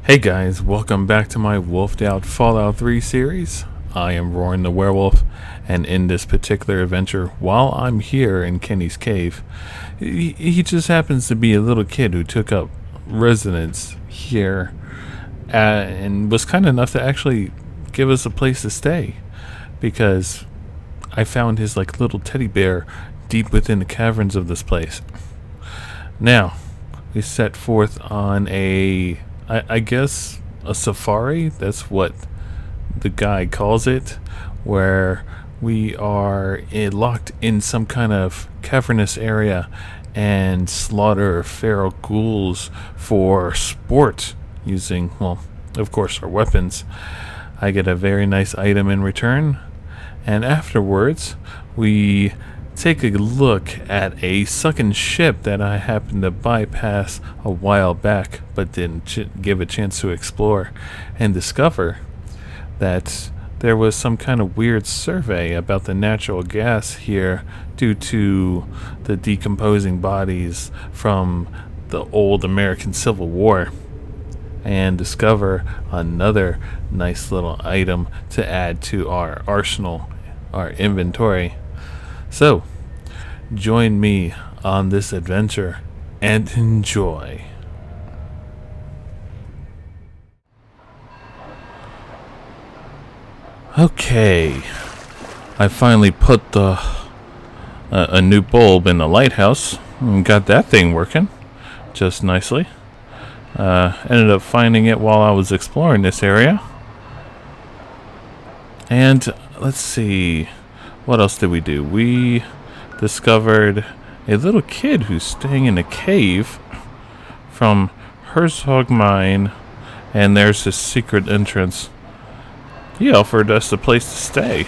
Hey guys, welcome back to my Wolfed Out Fallout 3 series. I am Roarin the Werewolf, and in this particular adventure, while I'm here in Kenny's cave, he just happens to be a little kid who took up residence here and was kind enough to actually give us a place to stay, because I found his little teddy bear deep within the caverns of this place. Now, we set forth on I guess a safari. That's what the guy calls it, where we are locked in some kind of cavernous area and slaughter feral ghouls for sport using, well, of course, our weapons. I get a very nice item in return, and afterwards we take a look at a sunken ship that I happened to bypass a while back but didn't give a chance to explore, and discover that there was some kind of weird survey about the natural gas here due to the decomposing bodies from the old American Civil War, and discover another nice little item to add to our arsenal, our inventory. So, join me on this adventure and enjoy. Okay, I finally put a new bulb in the lighthouse and got that thing working just nicely. Ended up finding it while I was exploring this area. And let's see, what else did we do? We discovered a little kid who's staying in a cave from Herzog Mine, and there's his secret entrance. He offered us a place to stay,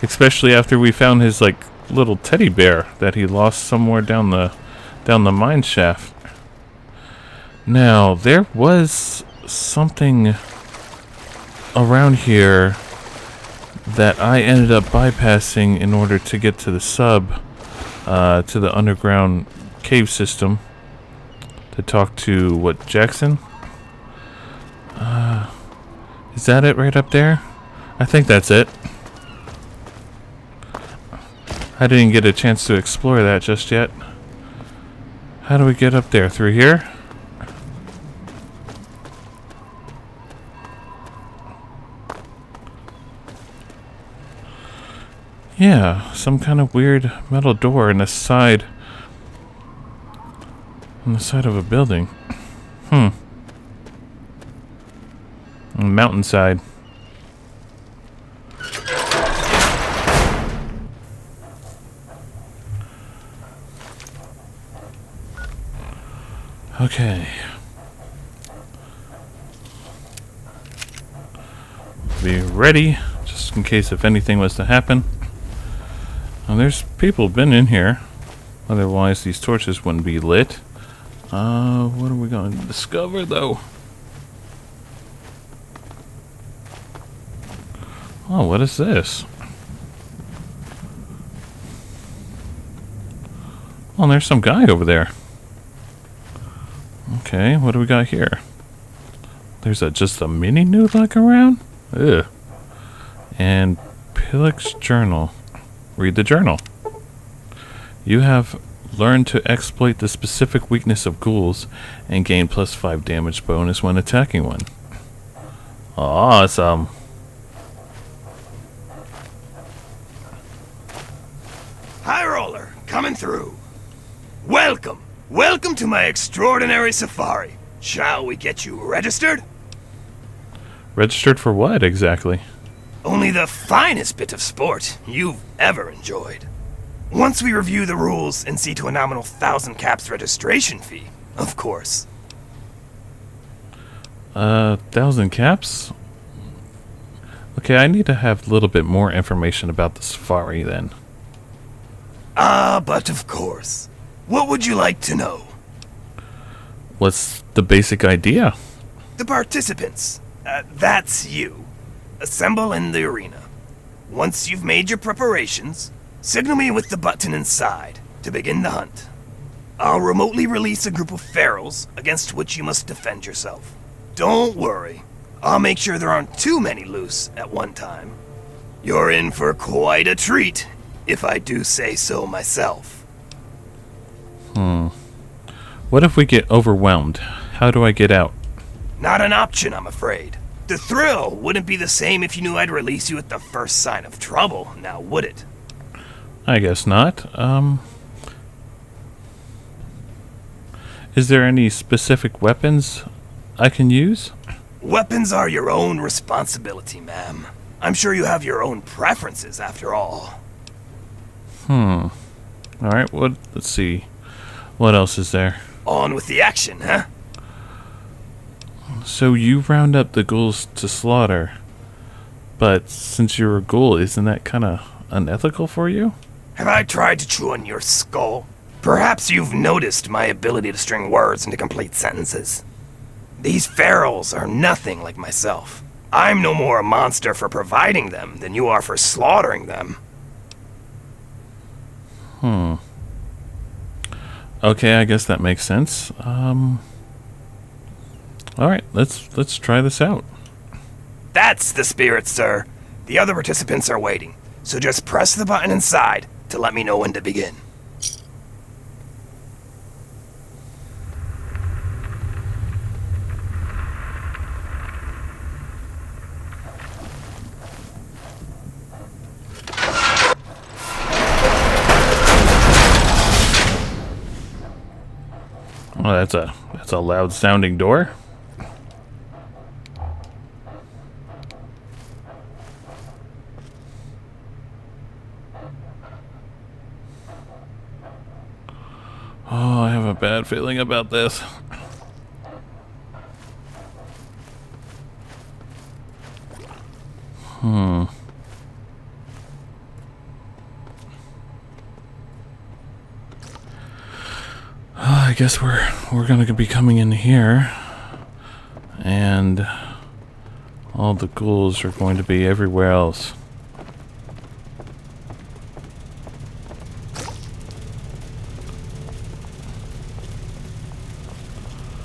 especially after we found his little teddy bear that he lost somewhere down the mine shaft. Now, there was something around here that I ended up bypassing in order to get to the to the underground cave system, to talk to, Jackson? Is that it right up there? I think that's it. I didn't get a chance to explore that just yet. How do we get up there? Through here? Yeah, some kind of weird metal door on the side of a building. On the mountainside. Okay. Be ready, just in case if anything was to happen. Now, there's people been in here, otherwise these torches wouldn't be lit. What are we going to discover, though? Oh, what is this? Oh, there's some guy over there. Okay, what do we got here? There's just a mini nuke around? Ugh. And Pillick's journal. Read the journal. You have learned to exploit the specific weakness of ghouls and gain +5 damage bonus when attacking one. Awesome. High roller, coming through. Welcome. Welcome to my extraordinary safari. Shall we get you registered? Registered for what exactly? Only the finest bit of sport you've ever enjoyed. Once we review the rules and see to a nominal 1,000 caps registration fee, of course. 1,000 caps? Okay, I need to have a little bit more information about the safari then. But of course. What would you like to know? What's the basic idea? The participants. That's you. Assemble in the arena. Once you've made your preparations, signal me with the button inside to begin the hunt. I'll remotely release a group of ferals against which you must defend yourself. Don't worry, I'll make sure there aren't too many loose at one time. You're in for quite a treat, if I do say so myself. What if we get overwhelmed? How do I get out? Not an option, I'm afraid. The thrill wouldn't be the same if you knew I'd release you at the first sign of trouble, now would it? I guess not. Is there any specific weapons I can use? Weapons are your own responsibility, ma'am. I'm sure you have your own preferences, after all. Alright, let's see. What else is there? On with the action, huh? So you round up the ghouls to slaughter, but since you're a ghoul, isn't that kind of unethical for you? Have I tried to chew on your skull? Perhaps you've noticed my ability to string words into complete sentences. These ferals are nothing like myself. I'm no more a monster for providing them than you are for slaughtering them. Okay, I guess that makes sense. Alright, let's try this out. That's the spirit, sir. The other participants are waiting, so just press the button inside to let me know when to begin. Oh, that's a loud sounding door. Oh, I have a bad feeling about this. I guess we're gonna be coming in here, and all the ghouls are going to be everywhere else.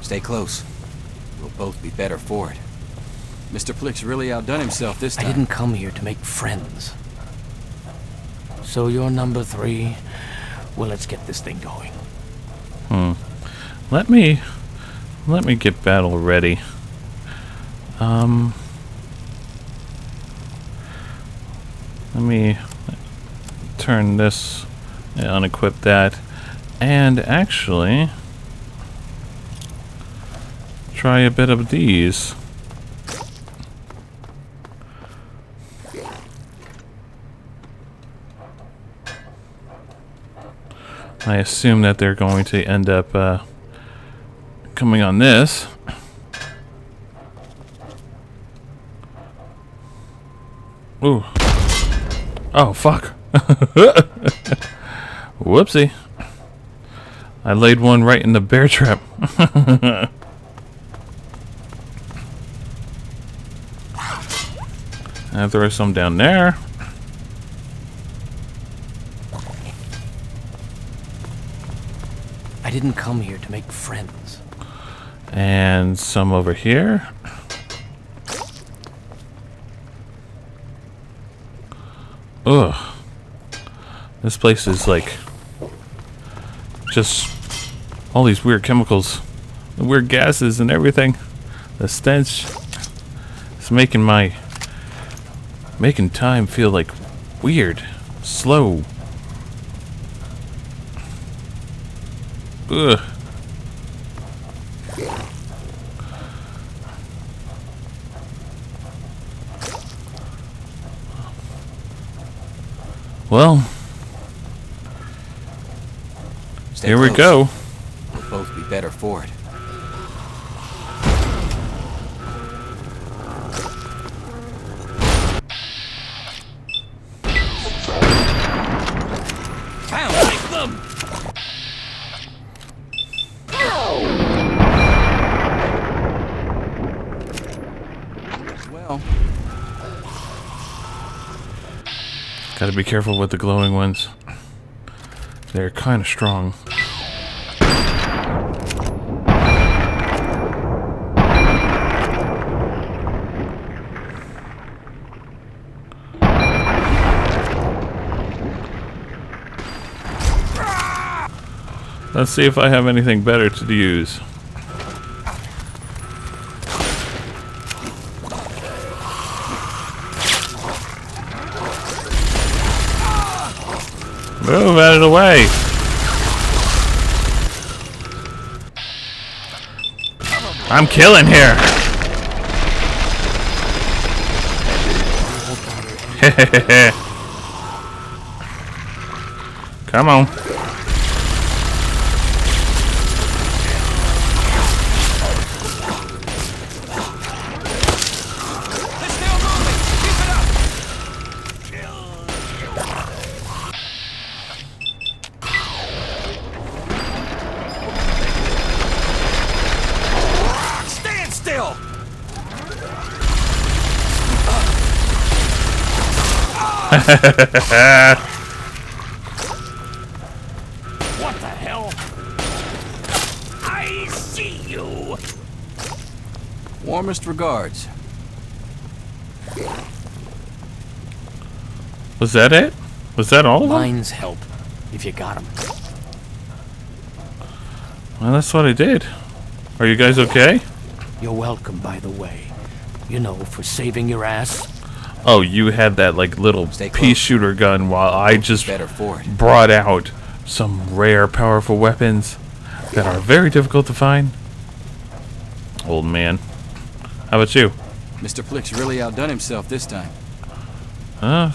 Stay close. We'll both be better for it. Mr. Plick's really outdone himself this time. I didn't come here to make friends. So you're number 3. Well, let's get this thing going. Let me get battle ready. Let me turn this, unequip that, and actually try a bit of these. I assume that they're going to end up coming on this. Ooh. Oh, fuck. Whoopsie. I laid one right in the bear trap. I throw some down there. I didn't come here to make friends. And some over here. Ugh. This place is like just all these weird chemicals, weird gases and everything. The stench is making time feel like weird, slow. Ugh. Well, Stay here we close. go. We'll both be better for it. Take them! Well, Gotta be careful with the glowing ones. They're kind of strong. Let's see if I have anything better to use. Move out of the way. I'm killing here. Come on. What the hell? I see you. Warmest regards. Was that it? Was that all of them? Mines help, if you got them. Well, that's what I did. Are you guys okay? You're welcome, by the way. You know, for saving your ass. Oh, you had that like little Stay pea close. shooter gun while I just Better for it. brought out some rare, powerful weapons that are very difficult to find. Old man. How about you? Mr. Plick's really outdone himself this time. Uh,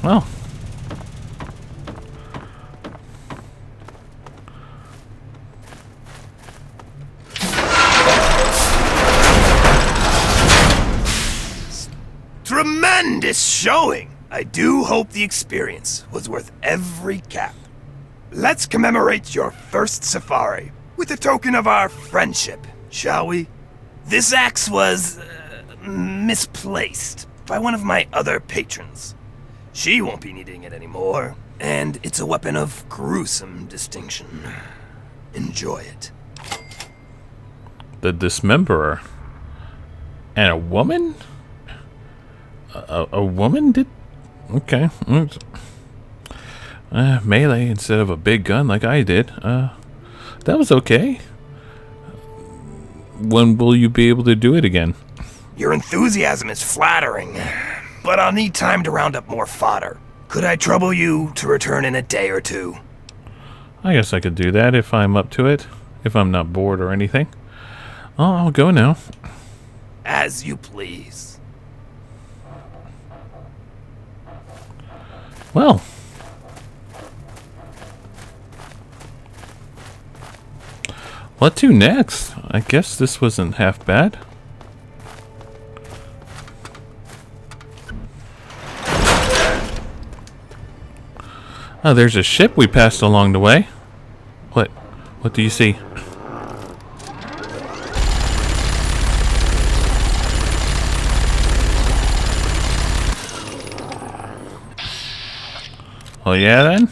well. Tremendous showing! I do hope the experience was worth every cap. Let's commemorate your first safari with a token of our friendship, shall we? This axe was misplaced by one of my other patrons. She won't be needing it anymore, and it's a weapon of gruesome distinction. Enjoy it. The Dismemberer. And a woman? A woman did? Okay. Melee instead of a big gun like I did. That was okay. When will you be able to do it again? Your enthusiasm is flattering, but I'll need time to round up more fodder. Could I trouble you to return in a day or two? I guess I could do that if I'm up to it. If I'm not bored or anything. Oh, I'll go now. As you please. Well. What to next? I guess this wasn't half bad. Oh, there's a ship we passed along the way. What? What do you see? Oh yeah then?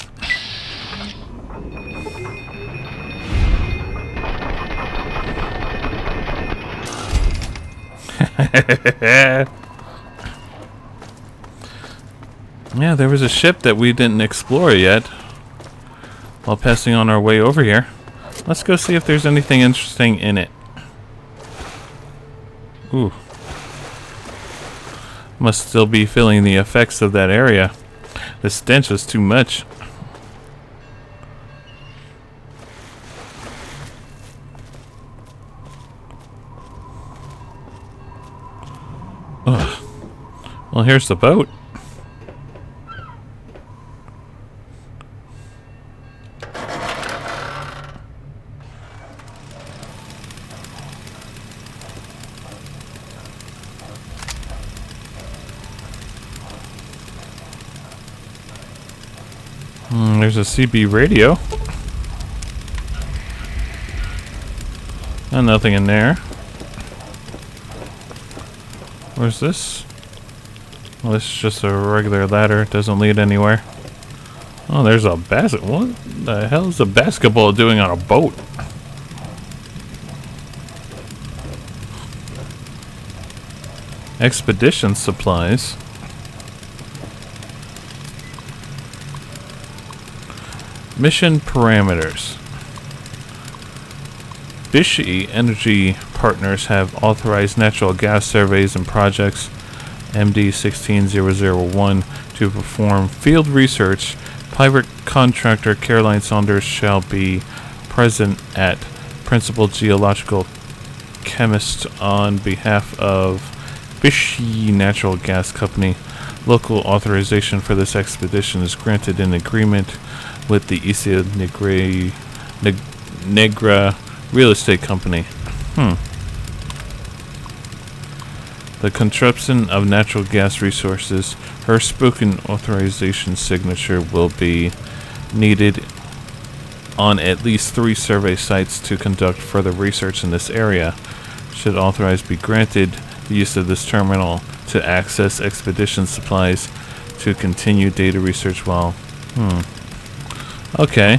Yeah, there was a ship that we didn't explore yet while passing on our way over here. Let's go see if there's anything interesting in it. Ooh. Must still be feeling the effects of that area. The stench was too much. Ugh. Well, here's the boat. There's a CB radio. And nothing in there. Where's this? Well, this is just a regular ladder. It doesn't lead anywhere. Oh, there's a basket. What the hell is a basketball doing on a boat? Expedition supplies. Mission parameters. Bishi Energy Partners have authorized natural gas surveys and projects MD16001 to perform field research. Private contractor Caroline Saunders shall be present at Principal Geological Chemist on behalf of Bishi Natural Gas Company. Local authorization for this expedition is granted in agreement with the Isla Negra Real Estate Company. The construction of natural gas resources. Her spoken authorization signature will be needed on at least 3 survey sites to conduct further research in this area. Should authorized be granted the use of this terminal to access expedition supplies to continue data research while... Okay.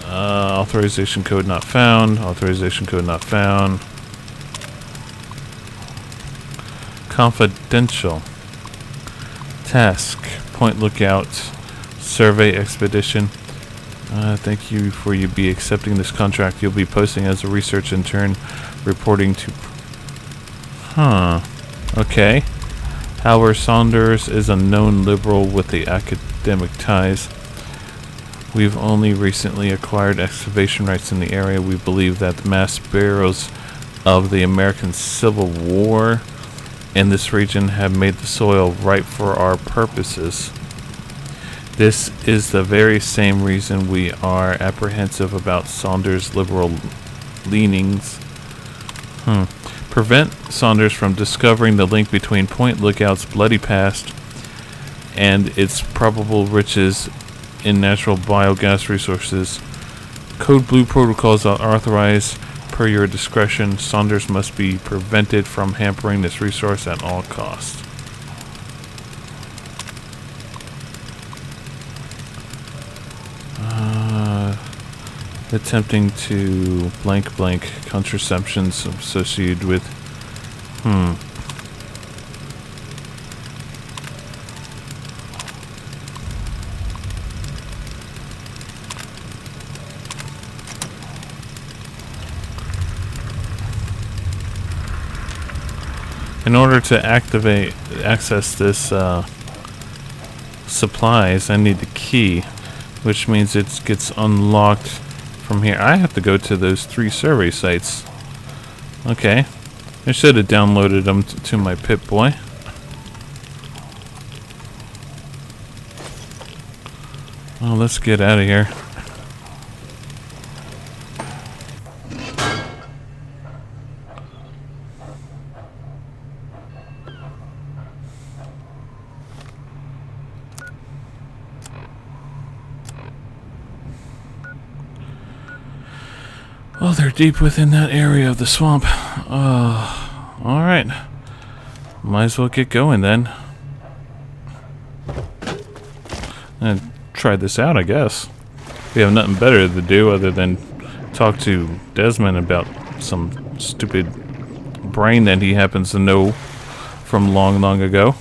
Authorization code not found. Authorization code not found. Confidential. Task. Point Lookout. Survey expedition. Thank you for you be accepting this contract. You'll be posting as a research intern, reporting to... Okay. Howard Saunders is a known liberal with the academic ties. We've only recently acquired excavation rights in the area. We believe that the mass burials of the American Civil War in this region have made the soil ripe for our purposes. This is the very same reason we are apprehensive about Saunders' liberal leanings. Prevent Saunders from discovering the link between Point Lookout's bloody past and its probable riches in natural biogas resources. Code Blue protocols are authorized per your discretion. Saunders must be prevented from hampering this resource at all costs. Attempting to blank contraceptions associated with In order to access this supplies, I need the key, which means it gets unlocked from here. I have to go to those 3 survey sites. Okay. I should have downloaded them to my Pip-Boy. Well, let's get out of here. Well, they're deep within that area of the swamp. Alright. Might as well get going then. And try this out, I guess. We have nothing better to do other than talk to Desmond about some stupid brain that he happens to know from long ago.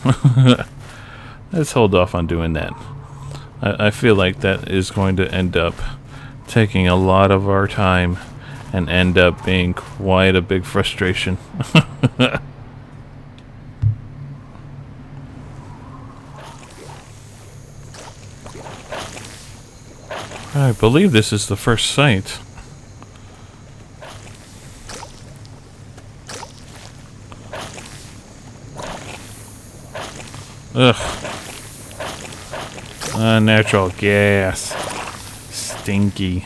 Let's hold off on doing that. I feel like that is going to end up taking a lot of our time and end up being quite a big frustration. I believe this is the first site. Ugh. Natural gas. Stinky.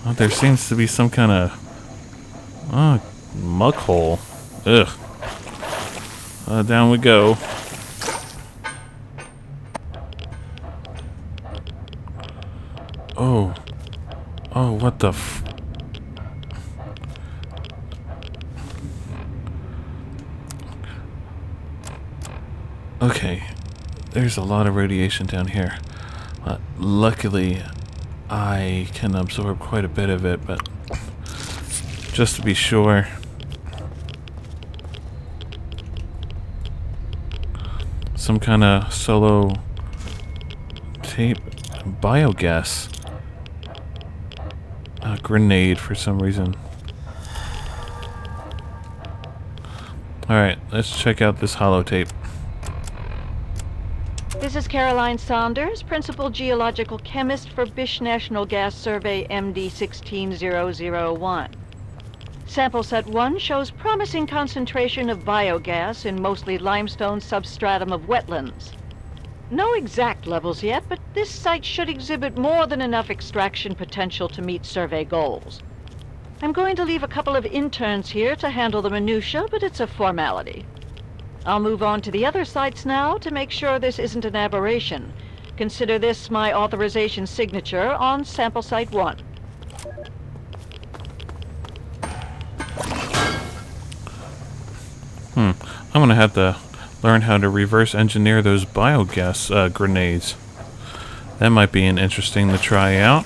Oh, there seems to be some kind of muck hole. Ugh. Down we go. Oh. Oh, what the f... Okay. There's a lot of radiation down here. Luckily, I can absorb quite a bit of it, but just to be sure. Some kind of solo holotape, biogas. A grenade for some reason. Alright, let's check out this holotape. This is Caroline Saunders, Principal Geological Chemist for Bish National Gas Survey MD 16001. Sample set 1 shows promising concentration of biogas in mostly limestone substratum of wetlands. No exact levels yet, but this site should exhibit more than enough extraction potential to meet survey goals. I'm going to leave a couple of interns here to handle the minutia, but it's a formality. I'll move on to the other sites now to make sure this isn't an aberration. Consider this my authorization signature on sample site 1. I'm gonna have to learn how to reverse engineer those biogas grenades. That might be an interesting to try out.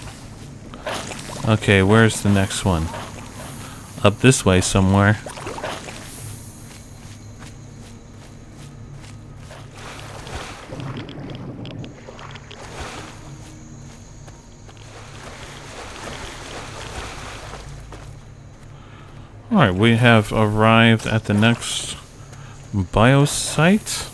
Okay, where's the next one? Up this way somewhere. Alright, we have arrived at the next biosite.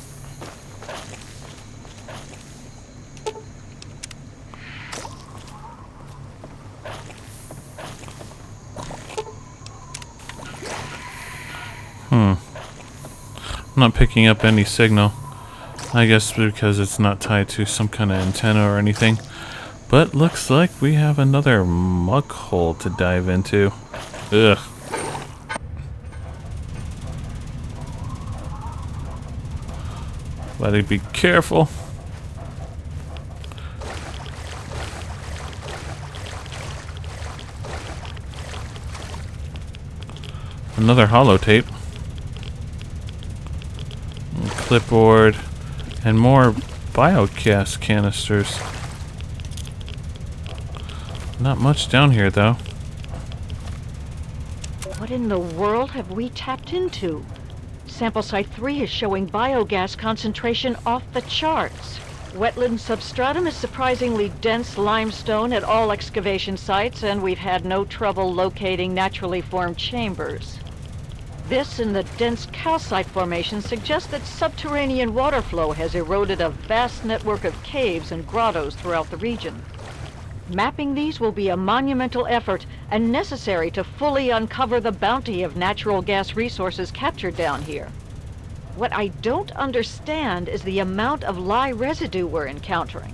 I'm not picking up any signal. I guess because it's not tied to some kind of antenna or anything. But looks like we have another muck hole to dive into. Ugh. Better be careful. Another holotape. Clipboard. And more biogas canisters. Not much down here, though. What in the world have we tapped into? Sample site 3 is showing biogas concentration off the charts. Wetland substratum is surprisingly dense limestone at all excavation sites, and we've had no trouble locating naturally formed chambers. This and the dense calcite formation suggest that subterranean water flow has eroded a vast network of caves and grottos throughout the region. Mapping these will be a monumental effort and necessary to fully uncover the bounty of natural gas resources captured down here. What I don't understand is the amount of lye residue we're encountering.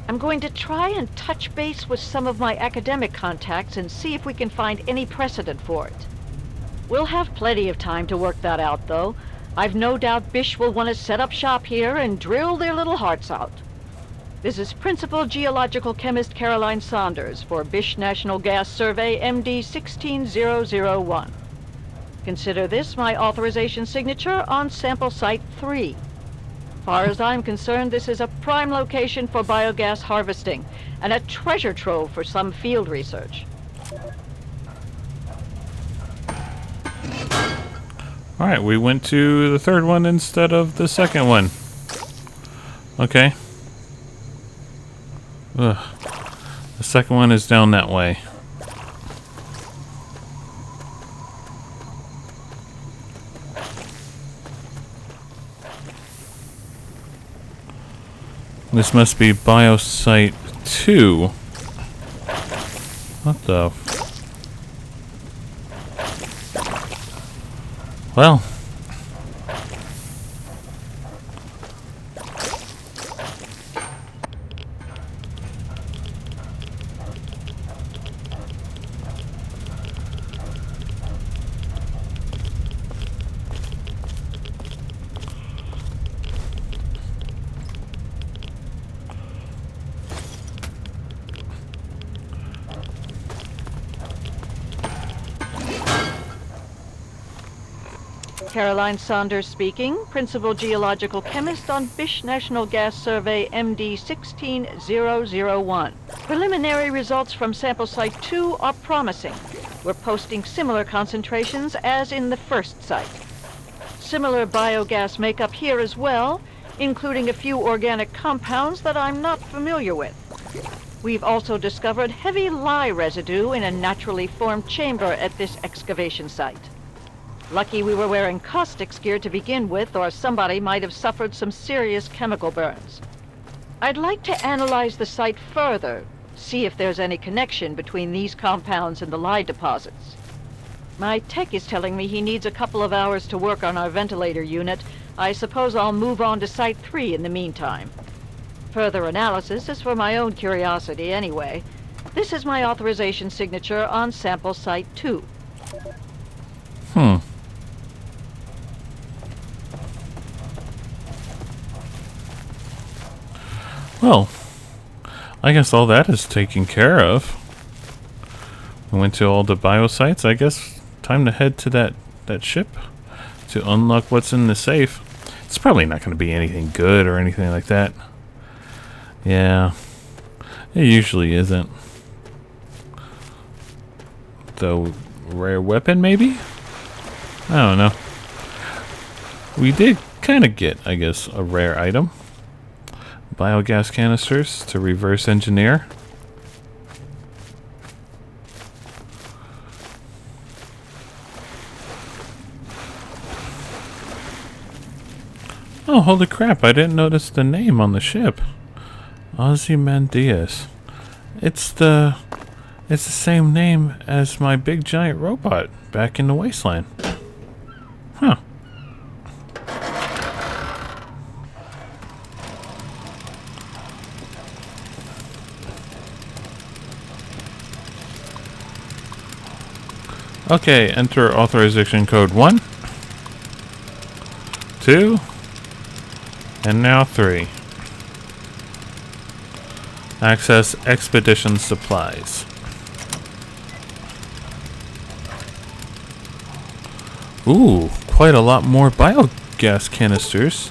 I'm going to try and touch base with some of my academic contacts and see if we can find any precedent for it. We'll have plenty of time to work that out, though. I've no doubt Bish will want to set up shop here and drill their little hearts out. This is Principal Geological Chemist Caroline Saunders for Bish National Gas Survey MD 16001. Consider this my authorization signature on sample site 3. Far as I'm concerned, this is a prime location for biogas harvesting and a treasure trove for some field research. Alright, we went to the third one instead of the second one. Okay. Ugh. The second one is down that way. This must be Biosite 2. What the... Well... Caroline Saunders speaking, Principal Geological Chemist on Bish National Gas Survey MD 16001. Preliminary results from sample site 2 are promising. We're posting similar concentrations as in the first site. Similar biogas makeup here as well, including a few organic compounds that I'm not familiar with. We've also discovered heavy lye residue in a naturally formed chamber at this excavation site. Lucky we were wearing caustics gear to begin with, or somebody might have suffered some serious chemical burns. I'd like to analyze the site further, see if there's any connection between these compounds and the lye deposits. My tech is telling me he needs a couple of hours to work on our ventilator unit. I suppose I'll move on to Site 3 in the meantime. Further analysis is for my own curiosity anyway. This is my authorization signature on sample Site 2. Well, I guess all that is taken care of. We went to all the biosites. I guess time to head to that ship to unlock what's in the safe. It's probably not going to be anything good or anything like that. Yeah, it usually isn't. The rare weapon, maybe? I don't know. We did kind of get, I guess, a rare item. Biogas canisters to reverse engineer. Oh, holy crap, I didn't notice the name on the ship. Ozymandias. It's the same name as my big giant robot back in the Wasteland. Huh. Okay, enter authorization code 1, 2, and now 3. Access expedition supplies. Ooh, quite a lot more biogas canisters.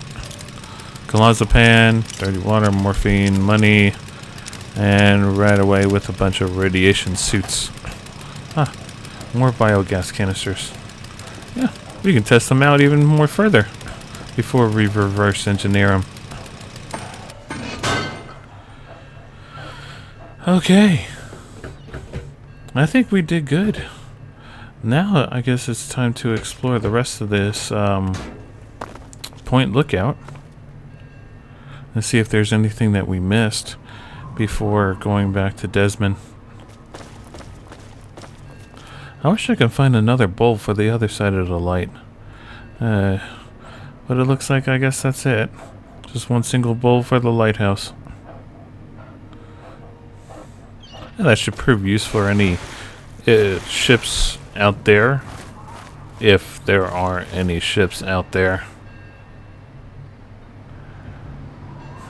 Clozapam, dirty water, morphine, money, and right away with a bunch of radiation suits. Huh. More biogas canisters. Yeah, we can test them out even more further before we reverse engineer them. Okay. I think we did good. Now I guess it's time to explore the rest of this Point Lookout and see if there's anything that we missed before going back to Desmond. I wish I could find another bulb for the other side of the light. But it looks like I guess that's it. Just one single bulb for the lighthouse. And that should prove useful for any ships out there. If there are any ships out there.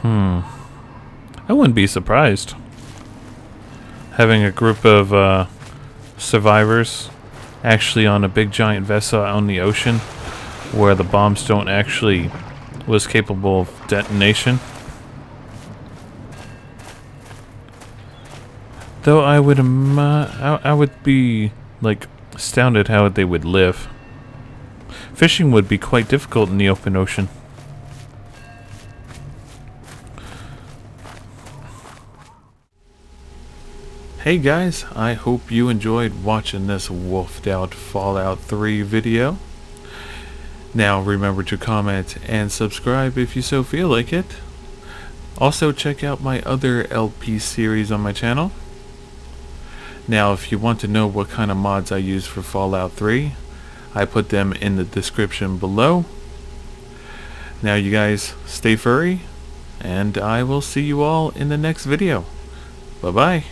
I wouldn't be surprised. Having a group of survivors actually on a big giant vessel on the ocean where the bombs don't actually was capable of detonation. Though I would be like astounded how they would live. Fishing would be quite difficult in the open ocean. Hey guys, I hope you enjoyed watching this Wolfed Out Fallout 3 video. Now remember to comment and subscribe if you so feel like it. Also check out my other LP series on my channel. Now if you want to know what kind of mods I use for Fallout 3, I put them in the description below. Now you guys stay furry, and I will see you all in the next video. Bye bye.